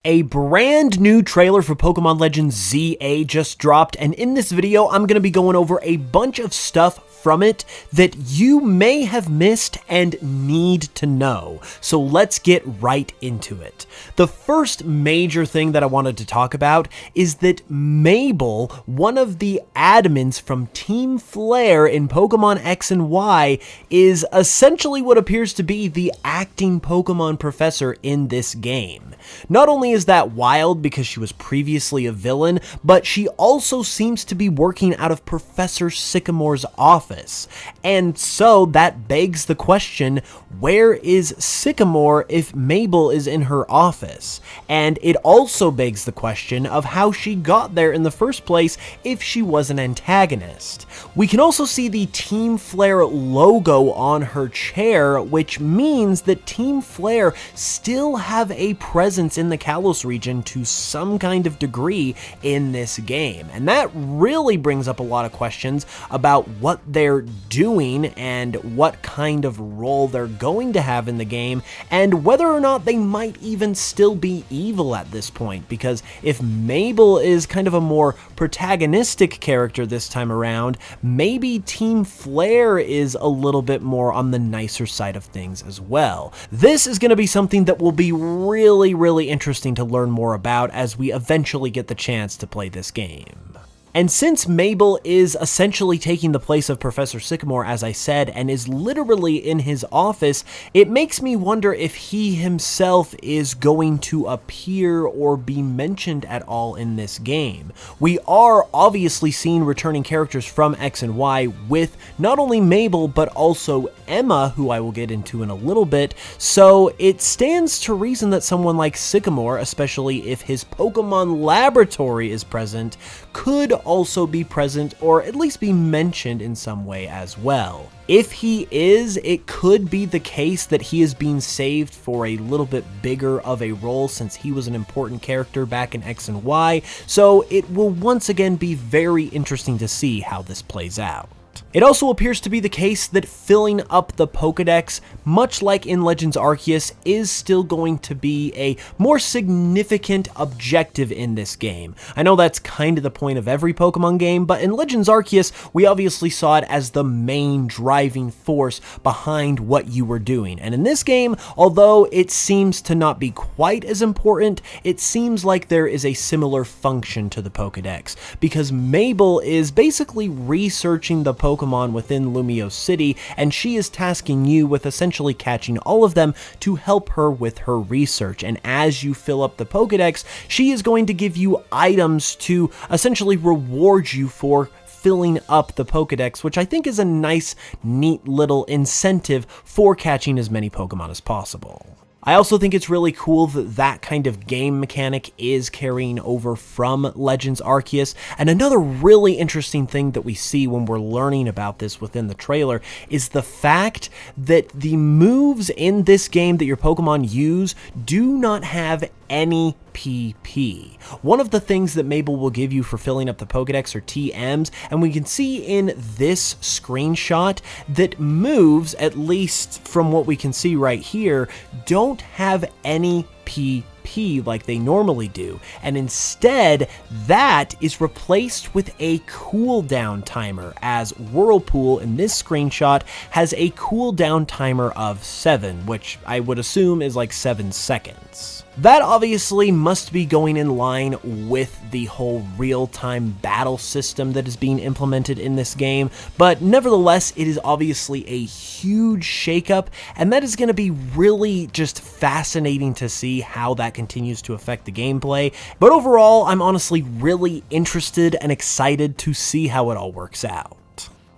A brand new trailer for Pokemon Legends ZA just dropped, and in this video, I'm going to be going over a bunch of stuff from it that you may have missed and need to know. So let's get right into it. The first major thing that I wanted to talk about is that Mable, one of the admins from Team Flare in Pokemon X and Y, is essentially what appears to be the acting Pokemon professor in this game. Not only is that wild because she was previously a villain, but she also seems to be working out of Professor Sycamore's office. And so that begs the question, where is Sycamore if Mable is in her office? And it also begs the question of how she got there in the first place if she was an antagonist. We can also see the Team Flare logo on her chair, which means that Team Flare still have a presence in the Kalos region to some kind of degree in this game. And that really brings up a lot of questions about what they're doing and what kind of role they're going to have in the game, and whether or not they might even still be evil at this point, because if Mable is kind of a more protagonistic character this time around, maybe Team Flare is a little bit more on the nicer side of things as well. This is going to be something that will be really interesting to learn more about as we eventually get the chance to play this game. And since Mable is essentially taking the place of Professor Sycamore, as I said, and is literally in his office, it makes me wonder if he himself is going to appear or be mentioned at all in this game. We are obviously seeing returning characters from X and Y with not only Mable, but also Emma, who I will get into in a little bit, so it stands to reason that someone like Sycamore, especially if his Pokemon laboratory is present, could also be present or at least be mentioned in some way as well. If he is, it could be the case that he is being saved for a little bit bigger of a role since he was an important character back in X and Y, so it will once again be very interesting to see how this plays out. It also appears to be the case that filling up the Pokédex, much like in Legends Arceus, is still going to be a more significant objective in this game. I know that's kind of the point of every Pokemon game, but in Legends Arceus, we obviously saw it as the main driving force behind what you were doing. And in this game, although it seems to not be quite as important, it seems like there is a similar function to the Pokédex, because Mable is basically researching the Pokemon within Lumio City, and she is tasking you with essentially catching all of them to help her with her research. And as you fill up the Pokédex, she is going to give you items to essentially reward you for filling up the Pokédex, which I think is a nice, neat little incentive for catching as many Pokemon as possible. I also think it's really cool that that kind of game mechanic is carrying over from Legends Arceus, and another really interesting thing that we see when we're learning about this within the trailer is the fact that the moves in this game that your Pokemon use do not have any PP. One of the things that Mable will give you for filling up the Pokédex are TMs, and we can see in this screenshot that moves, at least from what we can see right here, don't have any PP like they normally do, and instead that is replaced with a cooldown timer, as Whirlpool in this screenshot has a cooldown timer of 7, which I would assume is like 7 seconds. That obviously must be going in line with the whole real-time battle system that is being implemented in this game, but nevertheless, it is obviously a huge shakeup, and that is going to be really just fascinating to see how that continues to affect the gameplay. But overall, I'm honestly really interested and excited to see how it all works out.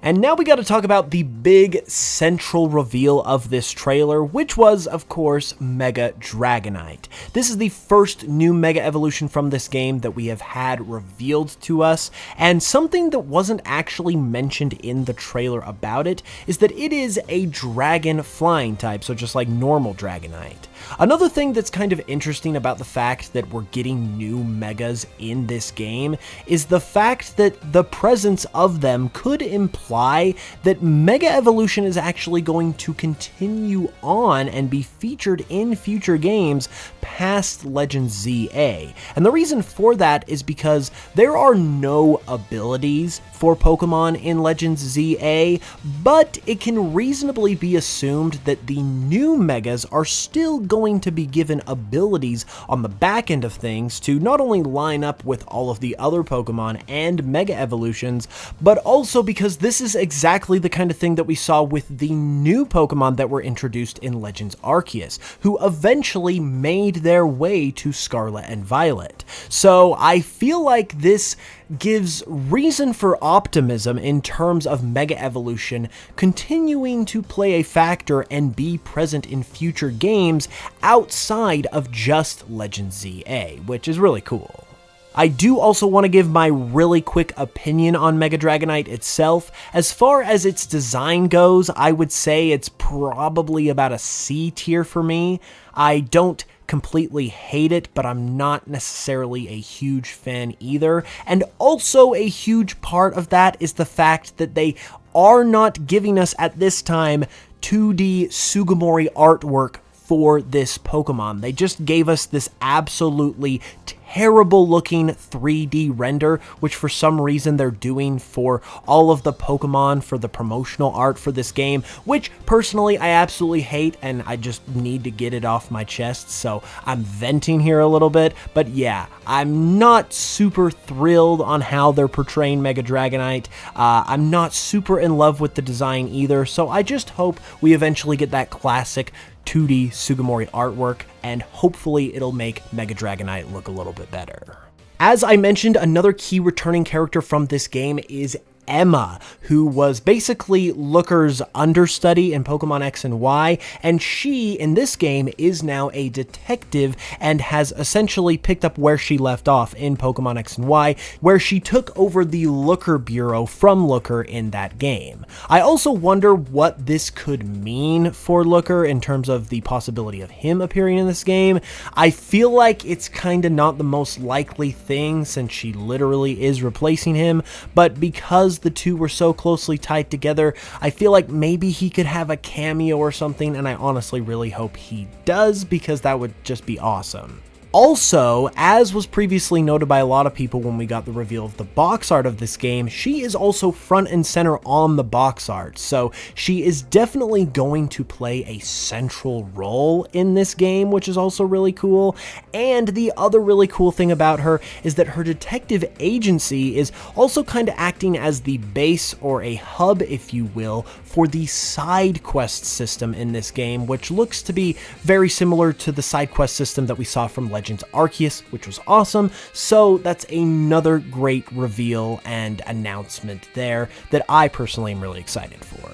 And now we got to talk about the big central reveal of this trailer, which was, of course, Mega Dragonite. This is the first new Mega Evolution from this game that we have had revealed to us, and something that wasn't actually mentioned in the trailer about it is that it is a dragon flying type, so just like normal Dragonite. Another thing that's kind of interesting about the fact that we're getting new Megas in this game is the fact that the presence of them could imply imply that Mega Evolution is actually going to continue on and be featured in future games past Legends ZA. And the reason for that is because there are no abilities for Pokemon in Legends ZA, but it can reasonably be assumed that the new Megas are still going to be given abilities on the back end of things to not only line up with all of the other Pokemon and Mega Evolutions, but also because this is exactly the kind of thing that we saw with the new Pokemon that were introduced in Legends Arceus, who eventually made their way to Scarlet and Violet. So I feel like this gives reason for optimism in terms of Mega Evolution continuing to play a factor and be present in future games outside of just Legends ZA, which is really cool. I do also want to give my really quick opinion on Mega Dragonite itself. As far as its design goes, I would say it's probably about a C tier for me. I don't completely hate it, but I'm not necessarily a huge fan either. And also a huge part of that is the fact that they are not giving us at this time 2D Sycamore artwork for this Pokemon. They just gave us this absolutely terrible looking 3D render, which for some reason they're doing for all of the Pokemon for the promotional art for this game, which personally I absolutely hate and I just need to get it off my chest, so I'm venting here a little bit. But yeah, I'm not super thrilled on how they're portraying Mega Dragonite. I'm not super in love with the design either, so I just hope we eventually get that classic 2D Sycamore artwork, and hopefully it'll make Mega Dragonite look a little bit better. As I mentioned, another key returning character from this game is Emma, who was basically Looker's understudy in Pokemon X and Y, and she, in this game, is now a detective and has essentially picked up where she left off in Pokemon X and Y, where she took over the Looker Bureau from Looker in that game. I also wonder what this could mean for Looker in terms of the possibility of him appearing in this game. I feel like it's kinda not the most likely thing since she literally is replacing him, but because the two were so closely tied together, I feel like maybe he could have a cameo or something, and I honestly really hope he does because that would just be awesome. Also, as was previously noted by a lot of people when we got the reveal of the box art of this game, she is also front and center on the box art, so she is definitely going to play a central role in this game, which is also really cool. And the other really cool thing about her is that her detective agency is also kind of acting as the base or a hub, if you will, for the side quest system in this game, which looks to be very similar to the side quest system that we saw from Legends Arceus, which was awesome. So that's another great reveal and announcement there that I personally am really excited for.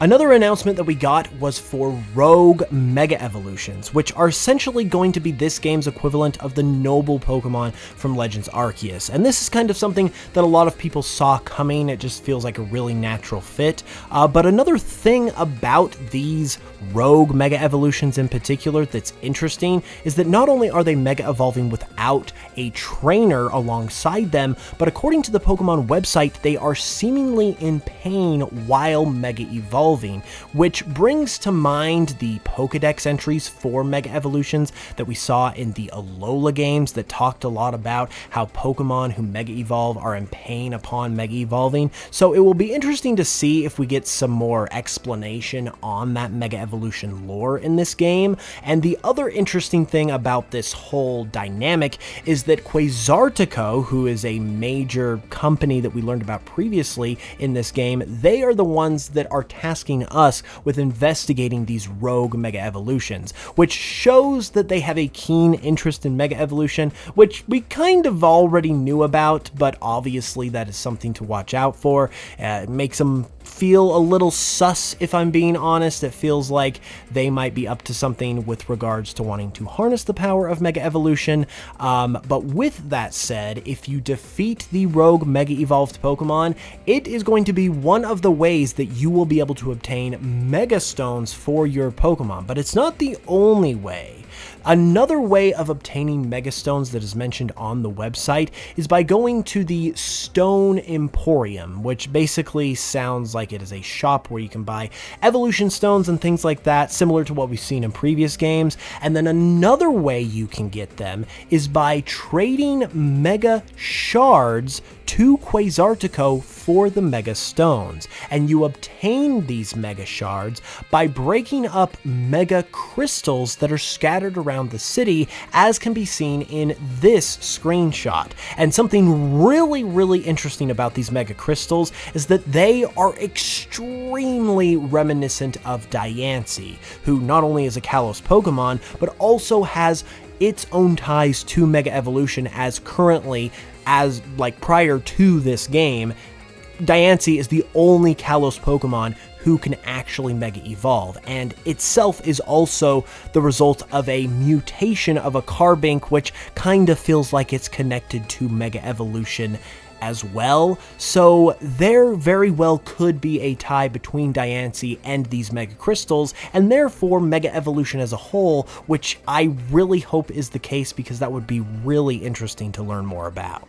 Another announcement that we got was for Rogue Mega Evolutions, which are essentially going to be this game's equivalent of the noble Pokemon from Legends Arceus. And this is kind of something that a lot of people saw coming. It just feels like a really natural fit. But another thing about these Rogue Mega Evolutions in particular that's interesting is that not only are they Mega Evolving without a trainer alongside them, but according to the Pokemon website, they are seemingly in pain while Mega Evolving, which brings to mind the Pokedex entries for Mega Evolutions that we saw in the Alola games that talked a lot about how Pokemon who Mega Evolve are in pain upon Mega Evolving. So it will be interesting to see if we get some more explanation on that Mega Evolution lore in this game. And the other interesting thing about this whole dynamic is that Quasartico, who is a major company that we learned about previously in this game, they are the ones that are tasking us with investigating these rogue Mega Evolutions, which shows that they have a keen interest in Mega Evolution, which we kind of already knew about, but obviously that is something to watch out for. It makes them feel a little sus, if I'm being honest. It feels like they might be up to something with regards to wanting to harness the power of Mega Evolution. But with that said, if you defeat the rogue Mega Evolved Pokemon, it is going to be one of the ways that you will be able to obtain Mega Stones for your Pokemon. But it's not the only way. Another way of obtaining Mega Stones that is mentioned on the website is by going to the Stone Emporium, which basically sounds like it is a shop where you can buy evolution stones and things like that, similar to what we've seen in previous games. And then another way you can get them is by trading Mega Shards to Quasartico for the Mega Stones, and you obtain these Mega Shards by breaking up Mega Crystals that are scattered around the city, as can be seen in this screenshot. And something really interesting about these Mega Crystals is that they are extremely reminiscent of Diancie, who not only is a Kalos Pokemon, but also has its own ties to Mega Evolution, as currently, as like prior to this game, Diancie is the only Kalos Pokemon who can actually Mega Evolve, and itself is also the result of a mutation of a Carbink, which kind of feels like it's connected to Mega Evolution as well. So there very well could be a tie between Diancie and these Mega Crystals, and therefore Mega Evolution as a whole, which I really hope is the case, because that would be really interesting to learn more about.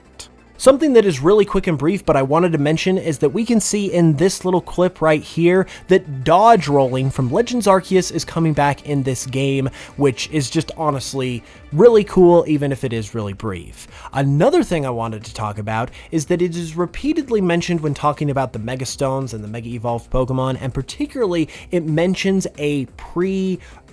Something that is really quick and brief, but I wanted to mention, is that we can see in this little clip right here that dodge rolling from Legends Arceus is coming back in this game, which is just honestly really cool, even if it is really brief. Another thing I wanted to talk about is that it is repeatedly mentioned when talking about the Mega Stones and the Mega Evolved Pokemon, and particularly it mentions a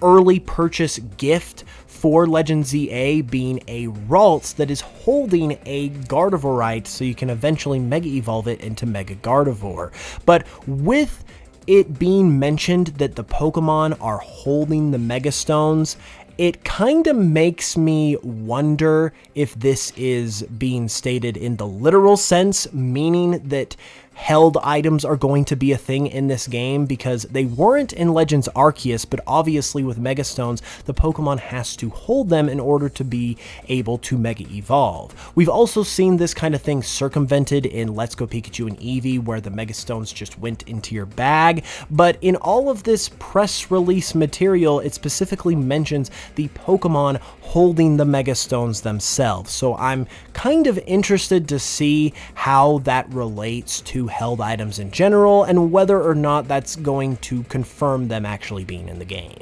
early purchase gift for Legend ZA being a Ralts that is holding a Gardevoirite, so you can eventually Mega Evolve it into Mega Gardevoir. But with it being mentioned that the Pokemon are holding the Mega Stones, it kind of makes me wonder if this is being stated in the literal sense, meaning that held items are going to be a thing in this game, because they weren't in Legends Arceus, but obviously with Mega Stones, the Pokemon has to hold them in order to be able to Mega Evolve. We've also seen this kind of thing circumvented in Let's Go Pikachu and Eevee, where the Mega Stones just went into your bag, but in all of this press release material, it specifically mentions the Pokemon holding the Mega Stones themselves, so I'm kind of interested to see how that relates to held items in general, and whether or not that's going to confirm them actually being in the game.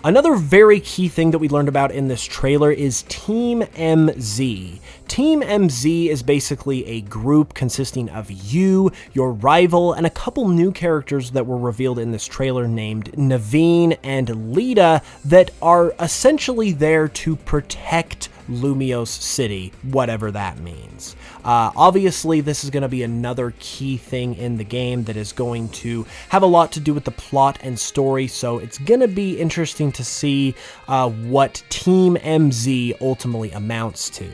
Another very key thing that we learned about in this trailer is Team MZ. Team MZ is basically a group consisting of you, your rival, and a couple new characters that were revealed in this trailer named Naveen and Lida, that are essentially there to protect Lumiose City, whatever that means. Obviously, this is going to be another key thing in the game that is going to have a lot to do with the plot and story, so it's going to be interesting to see what Team MZ ultimately amounts to.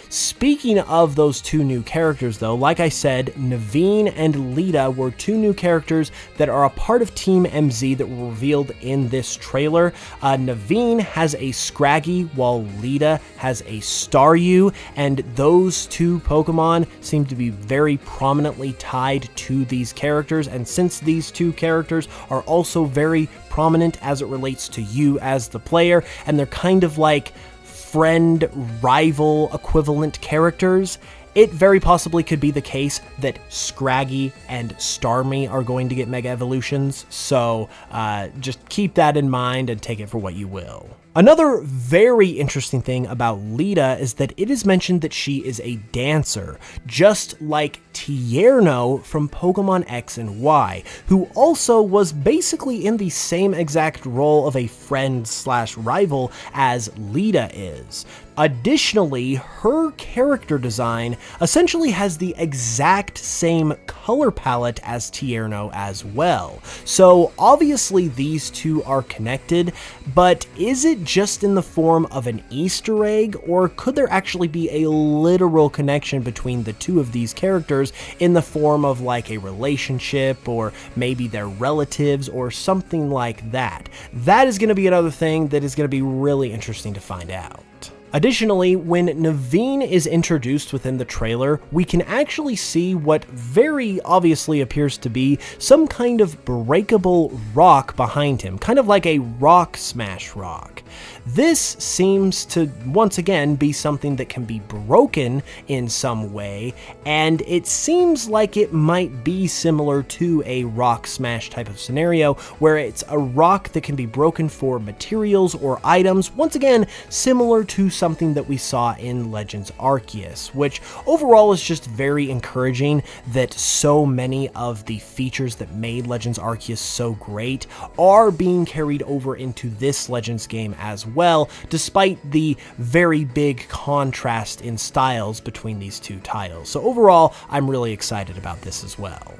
Speaking of those two new characters, though, like I said, Naveen and Lida were two new characters that are a part of Team MZ that were revealed in this trailer. Naveen has a Scraggy, while Lida has a Staryu, and those two Pokemon seem to be very prominently tied to these characters, and since these two characters are also very prominent as it relates to you as the player, and they're kind of like friend, rival equivalent characters, it very possibly could be the case that Scraggy and Starmie are going to get Mega Evolutions, so just keep that in mind and take it for what you will. Another very interesting thing about Lida is that it is mentioned that she is a dancer, just like Tierno from Pokemon X and Y, who also was basically in the same exact role of a friend/rival as Lida is. Additionally, her character design essentially has the exact same color palette as Tierno as well. So obviously these two are connected, but is it just in the form of an Easter egg, or could there actually be a literal connection between the two of these characters in the form of like a relationship, or maybe they're relatives or something like that? That is going to be another thing that is going to be really interesting to find out. Additionally, when Naveen is introduced within the trailer, we can actually see what very obviously appears to be some kind of breakable rock behind him, kind of like a rock smash rock. This seems to once again be something that can be broken in some way, and it seems like it might be similar to a rock smash type of scenario where it's a rock that can be broken for materials or items, once again similar to something that we saw in Legends Arceus, which overall is just very encouraging that so many of the features that made Legends Arceus so great are being carried over into this Legends game as well, despite the very big contrast in styles between these two titles. So overall, I'm really excited about this as well.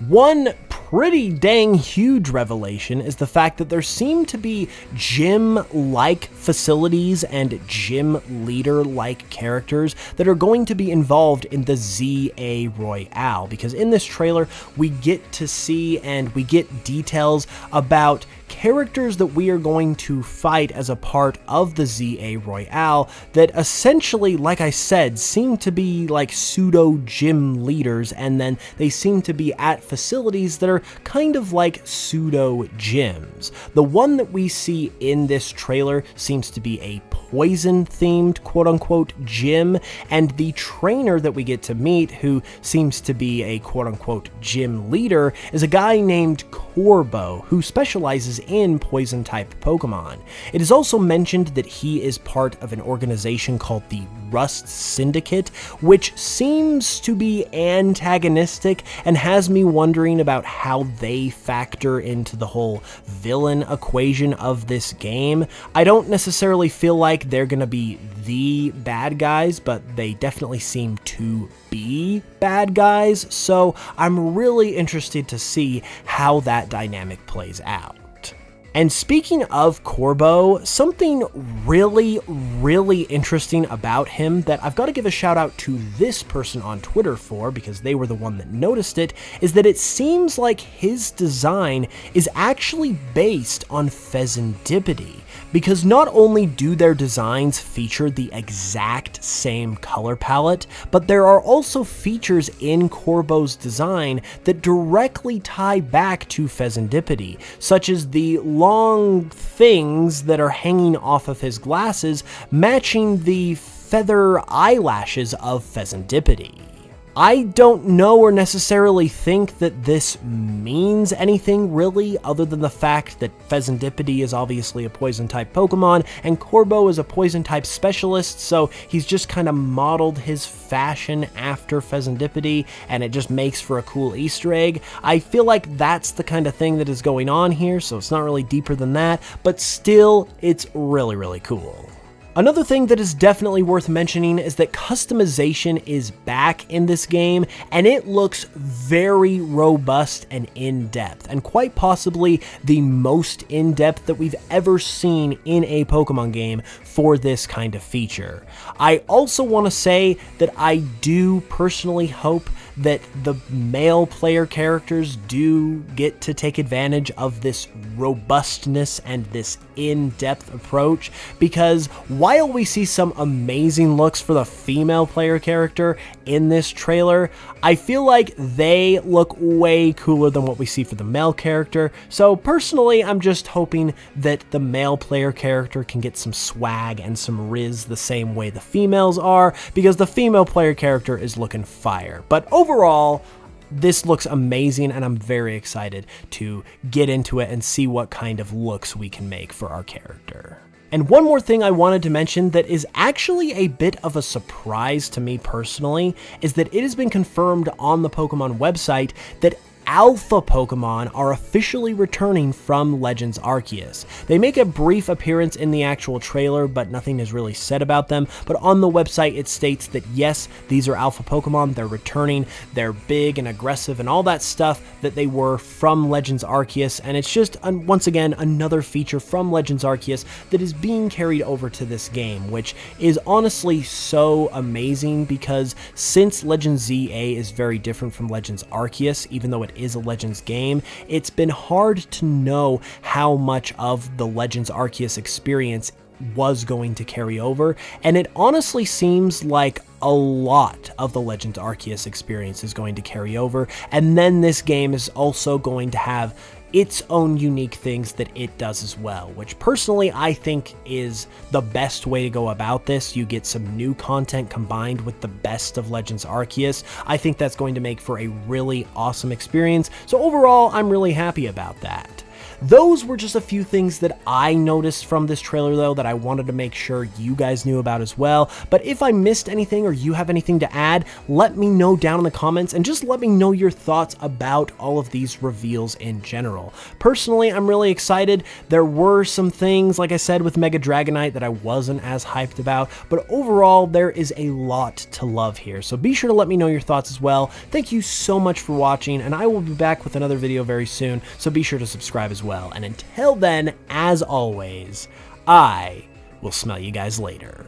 One pretty dang huge revelation is the fact that there seem to be gym-like facilities and gym leader-like characters that are going to be involved in the ZA Royale, because in this trailer we get to see and we get details about characters that we are going to fight as a part of the ZA Royale that essentially, like I said, seem to be like pseudo gym leaders, and then they seem to be at facilities that are kind of like pseudo gyms. The one that we see in this trailer seems to be a poison themed quote-unquote gym, and the trainer that we get to meet, who seems to be a quote-unquote gym leader, is a guy named Corbeau, who specializes in poison type Pokemon. It is also mentioned that he is part of an organization called the Rust Syndicate, which seems to be antagonistic and has me wondering about how they factor into the whole villain equation of this game. I don't necessarily feel like they're gonna be the bad guys, but they definitely seem to be bad guys, so I'm really interested to see how that dynamic plays out. And speaking of Corbeau, something really interesting about him that I've got to give a shout out to this person on Twitter for, because they were the one that noticed it, is that it seems like his design is actually based on Pheasantipity. Because not only do their designs feature the exact same color palette, but there are also features in Corbeau's design that directly tie back to Pheasantipity, such as the long things that are hanging off of his glasses matching the feather eyelashes of Pheasantipity. I don't know or necessarily think that this means anything really, other than the fact that Pheasantipity is obviously a poison-type Pokemon, and Corbeau is a poison-type specialist, so he's just kind of modeled his fashion after Pheasantipity, and it just makes for a cool Easter egg. I feel like that's the kind of thing that is going on here, so it's not really deeper than that, but still, it's really cool. Another thing that is definitely worth mentioning is that customization is back in this game, and it looks very robust and in-depth, and quite possibly the most in-depth that we've ever seen in a Pokemon game for this kind of feature. I also want to say that I do personally hope that the male player characters do get to take advantage of this robustness and this in-depth approach, because while we see some amazing looks for the female player character in this trailer, I feel like they look way cooler than what we see for the male character. So personally, I'm just hoping that the male player character can get some swag and some riz the same way the females are, because the female player character is looking fire. But overall, this looks amazing, and I'm very excited to get into it and see what kind of looks we can make for our character. And one more thing I wanted to mention that is actually a bit of a surprise to me personally is that it has been confirmed on the Pokemon website that Alpha Pokemon are officially returning from Legends Arceus. They make a brief appearance in the actual trailer, but nothing is really said about them. But on the website, it states that yes, these are Alpha Pokemon, they're returning, they're big and aggressive and all that stuff that they were from Legends Arceus, and it's just, once again, another feature from Legends Arceus that is being carried over to this game, which is honestly so amazing, because since Legends ZA is very different from Legends Arceus, even though it is a Legends game, it's been hard to know how much of the Legends Arceus experience was going to carry over, and it honestly seems like a lot of the Legends Arceus experience is going to carry over, and then this game is also going to have its own unique things that it does as well, which personally I think is the best way to go about this. You get some new content combined with the best of Legends Arceus. I think that's going to make for a really awesome experience, so overall I'm really happy about that. Those were just a few things that I noticed from this trailer though that I wanted to make sure you guys knew about as well. But if I missed anything or you have anything to add, let me know down in the comments and just let me know your thoughts about all of these reveals in general. Personally, I'm really excited. There were some things, like I said, with Mega Dragonite that I wasn't as hyped about, but overall there is a lot to love here. So be sure to let me know your thoughts as well. Thank you so much for watching, and I will be back with another video very soon, so be sure to subscribe as well. And until then, as always, I will smell you guys later.